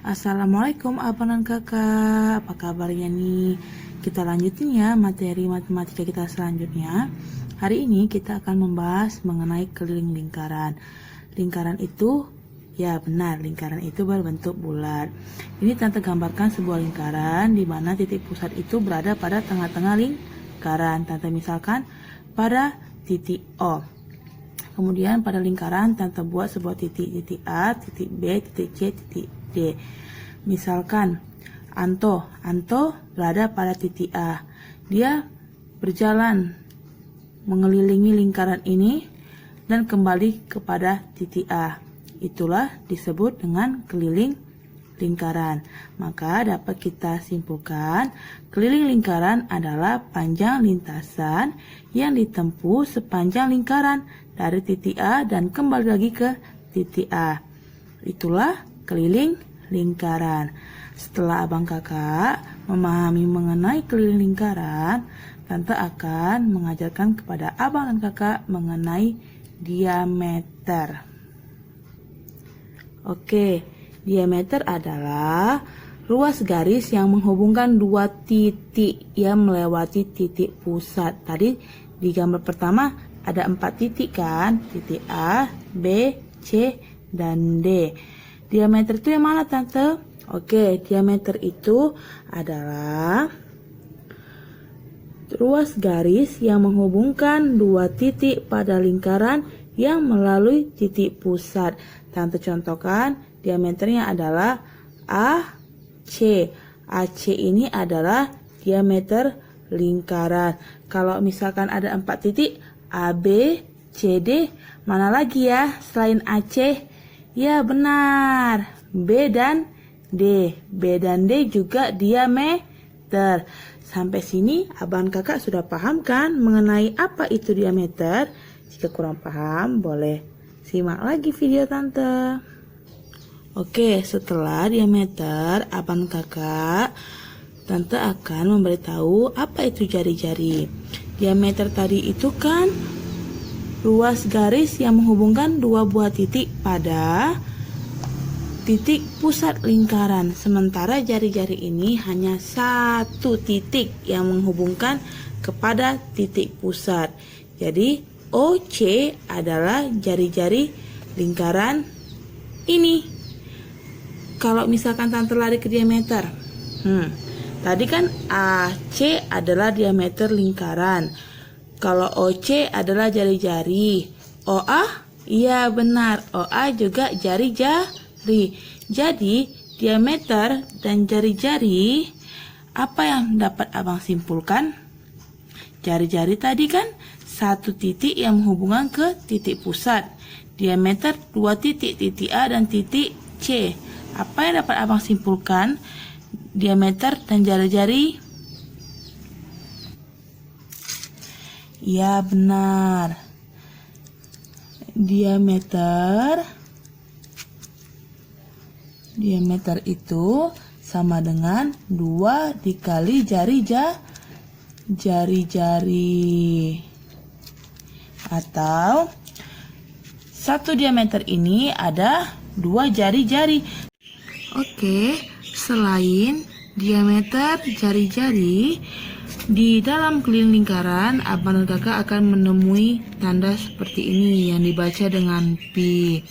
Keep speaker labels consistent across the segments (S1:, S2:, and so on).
S1: Assalamualaikum abang dan kakak, apa kabarnya nih? Kita lanjutin ya materi matematika kita selanjutnya. Hari ini kita akan membahas mengenai keliling lingkaran. Lingkaran itu, ya benar, lingkaran itu berbentuk bulat. Ini Tante gambarkan sebuah lingkaran di mana titik pusat itu berada pada tengah-tengah lingkaran. Tante misalkan pada titik O. Kemudian pada lingkaran Tante buat sebuah titik A, titik B, titik C, titik D. Misalkan Anto berada pada titik A. Dia berjalan mengelilingi lingkaran ini dan kembali kepada titik A. Itulah disebut dengan keliling lingkaran. Maka dapat kita simpulkan keliling lingkaran adalah panjang lintasan yang ditempuh sepanjang lingkaran dari titik A dan kembali lagi ke titik A. Itulah keliling lingkaran. Setelah abang kakak memahami mengenai keliling lingkaran, Tante akan mengajarkan kepada abang dan kakak mengenai diameter. Oke, diameter adalah ruas garis yang menghubungkan dua titik yang melewati titik pusat. Tadi di gambar pertama ada 4 titik kan, titik A, B, C, dan D. Diameter itu yang mana Tante? Oke, diameter itu adalah ruas garis yang menghubungkan dua titik pada lingkaran yang melalui titik pusat. Tante contohkan, diameternya adalah AC. AC ini adalah diameter lingkaran. Kalau misalkan ada 4 titik, AB, CD, mana lagi ya selain AC? Ya benar, B dan D. B dan D juga diameter. Sampai sini abang kakak sudah paham kan mengenai apa itu diameter? Jika kurang paham boleh simak lagi video Tante. Oke, setelah diameter abang kakak, Tante akan memberitahu apa itu jari-jari. Diameter tadi itu kan ruas garis yang menghubungkan dua buah titik pada titik pusat lingkaran. Sementara jari-jari ini hanya satu titik yang menghubungkan kepada titik pusat. Jadi OC adalah jari-jari lingkaran ini. Kalau misalkan Tante lari ke diameter, tadi kan AC adalah diameter lingkaran. Kalau OC adalah jari-jari. OA? Iya benar, OA juga jari-jari. Jadi, diameter dan jari-jari, apa yang dapat abang simpulkan? Jari-jari tadi kan satu titik yang menghubungkan ke titik pusat. Diameter dua titik, titik A dan titik C. Apa yang dapat abang simpulkan? Diameter dan jari-jari. Ya benar, diameter itu sama dengan 2 dikali jari-jari, atau satu diameter ini ada 2 jari-jari. Oke, selain diameter jari-jari, di dalam keliling lingkaran, abang dan kakak akan menemui tanda seperti ini yang dibaca dengan pi.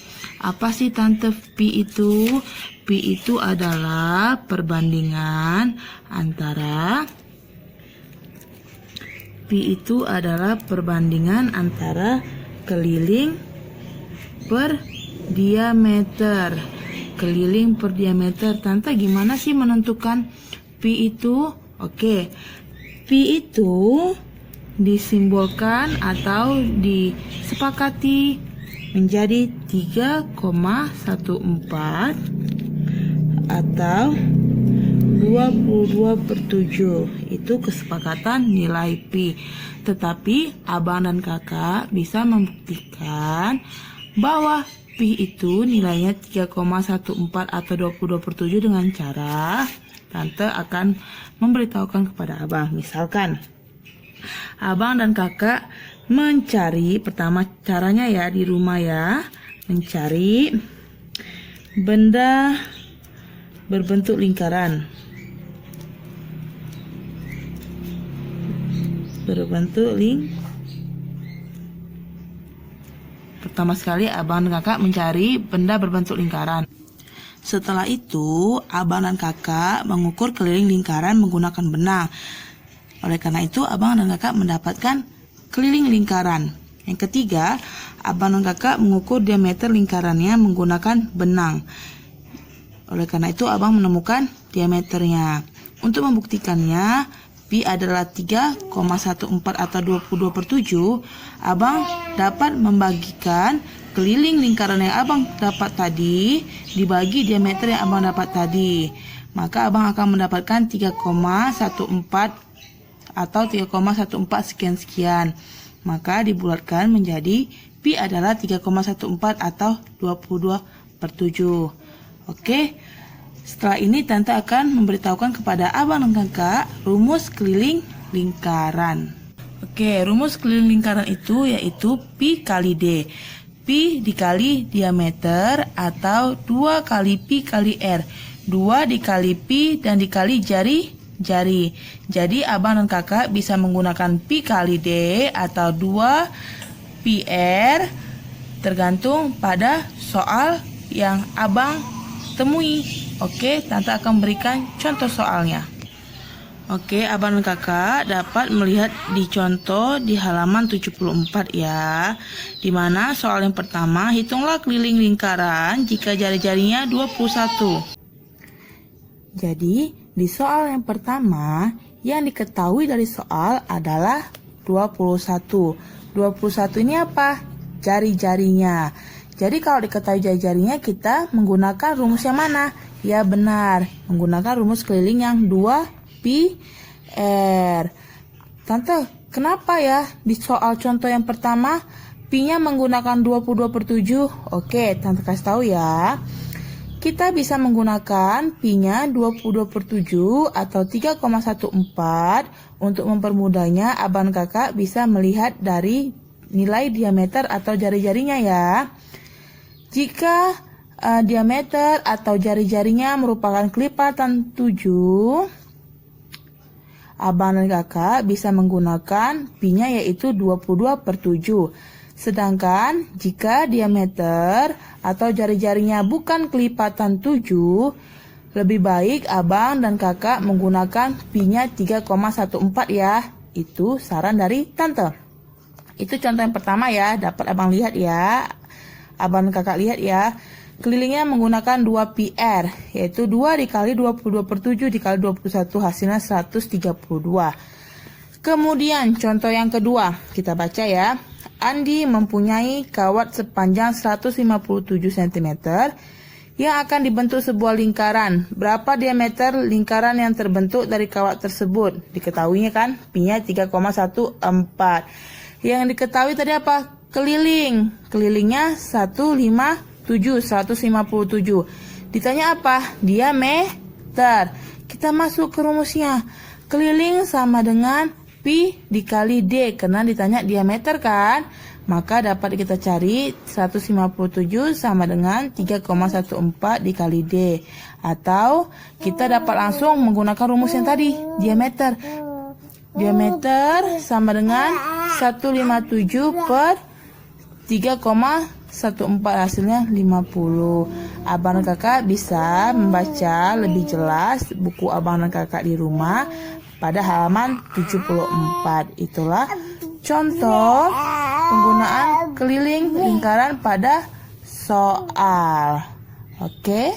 S1: Apa sih Tante pi itu? Pi itu adalah perbandingan antara keliling per diameter. Keliling per diameter. Tante gimana sih menentukan pi itu? Oke. Pi itu disimbolkan atau disepakati menjadi 3,14 atau 22/7. Itu kesepakatan nilai pi. Tetapi abang dan kakak bisa membuktikan bahwa pi itu nilainya 3,14 atau 22/7 dengan cara Tante akan memberitahukan kepada abang. Misalkan abang dan kakak mencari, pertama caranya ya di rumah ya, mencari benda berbentuk lingkaran. Pertama sekali abang dan kakak mencari benda berbentuk lingkaran. Setelah itu, abang dan kakak mengukur keliling lingkaran menggunakan benang. Oleh karena itu, abang dan kakak mendapatkan keliling lingkaran. Yang ketiga, abang dan kakak mengukur diameter lingkarannya menggunakan benang. Oleh karena itu, abang menemukan diameternya. Untuk membuktikannya, pi adalah 3,14 atau 22/7, abang dapat membagikan keliling lingkaran yang abang dapat tadi dibagi diameter yang abang dapat tadi. Maka abang akan mendapatkan 3,14 atau 3,14 sekian-sekian. Maka dibulatkan menjadi pi adalah 3,14 atau 22/7. Oke. Setelah ini Tante akan memberitahukan kepada abang dan kakak rumus keliling lingkaran. Oke, rumus keliling lingkaran itu yaitu pi kali D. Pi dikali diameter atau 2 kali pi kali R. 2 dikali pi dan dikali jari. Jadi abang dan kakak bisa menggunakan pi kali D atau 2 pi R tergantung pada soal yang abang temui. Oke, Tante akan berikan contoh soalnya. Oke, abang dan kakak dapat melihat di contoh di halaman 74 ya. Dimana soal yang pertama, hitunglah keliling lingkaran jika jari-jarinya 21. Jadi, di soal yang pertama, yang diketahui dari soal adalah 21. 21 ini apa? Jari-jarinya. Jadi kalau diketahui jari-jarinya, kita menggunakan rumus yang mana? Ya benar, menggunakan rumus keliling yang 2 pi R. Tante, kenapa ya di soal contoh yang pertama pi-nya menggunakan 22/7? Oke, Tante kasih tahu ya. Kita bisa menggunakan pi-nya 22/7 atau 3,14. Untuk mempermudahnya, abang kakak bisa melihat dari nilai diameter atau jari-jarinya ya. Jika diameter atau jari-jarinya merupakan kelipatan 7, abang dan kakak bisa menggunakan pi-nya yaitu 22/7. Sedangkan jika diameter atau jari-jarinya bukan kelipatan 7, lebih baik abang dan kakak menggunakan pi-nya 3,14 ya. Itu saran dari Tante. Itu contoh yang pertama ya, dapat abang lihat ya. Abang dan kakak lihat ya. Kelilingnya menggunakan 2 pi R, yaitu 2 dikali 22/7 dikali 21, hasilnya 132. Kemudian contoh yang kedua, kita baca ya. Andi mempunyai kawat sepanjang 157 cm yang akan dibentuk sebuah lingkaran. Berapa diameter lingkaran yang terbentuk dari kawat tersebut? Diketahuinya kan, pi-nya 3,14. Yang diketahui tadi apa? Keliling. Kelilingnya 157. Ditanya apa? Diameter. Kita masuk ke rumusnya. Keliling sama dengan pi dikali D, karena ditanya diameter kan. Maka dapat kita cari 157 sama dengan 3,14 dikali D. Atau kita dapat langsung menggunakan rumus yang tadi, diameter. Diameter sama dengan 157 per 3,14, hasilnya 50. Abang dan kakak bisa membaca lebih jelas buku abang dan kakak di rumah pada halaman 74. Itulah contoh penggunaan keliling lingkaran pada soal. Oke.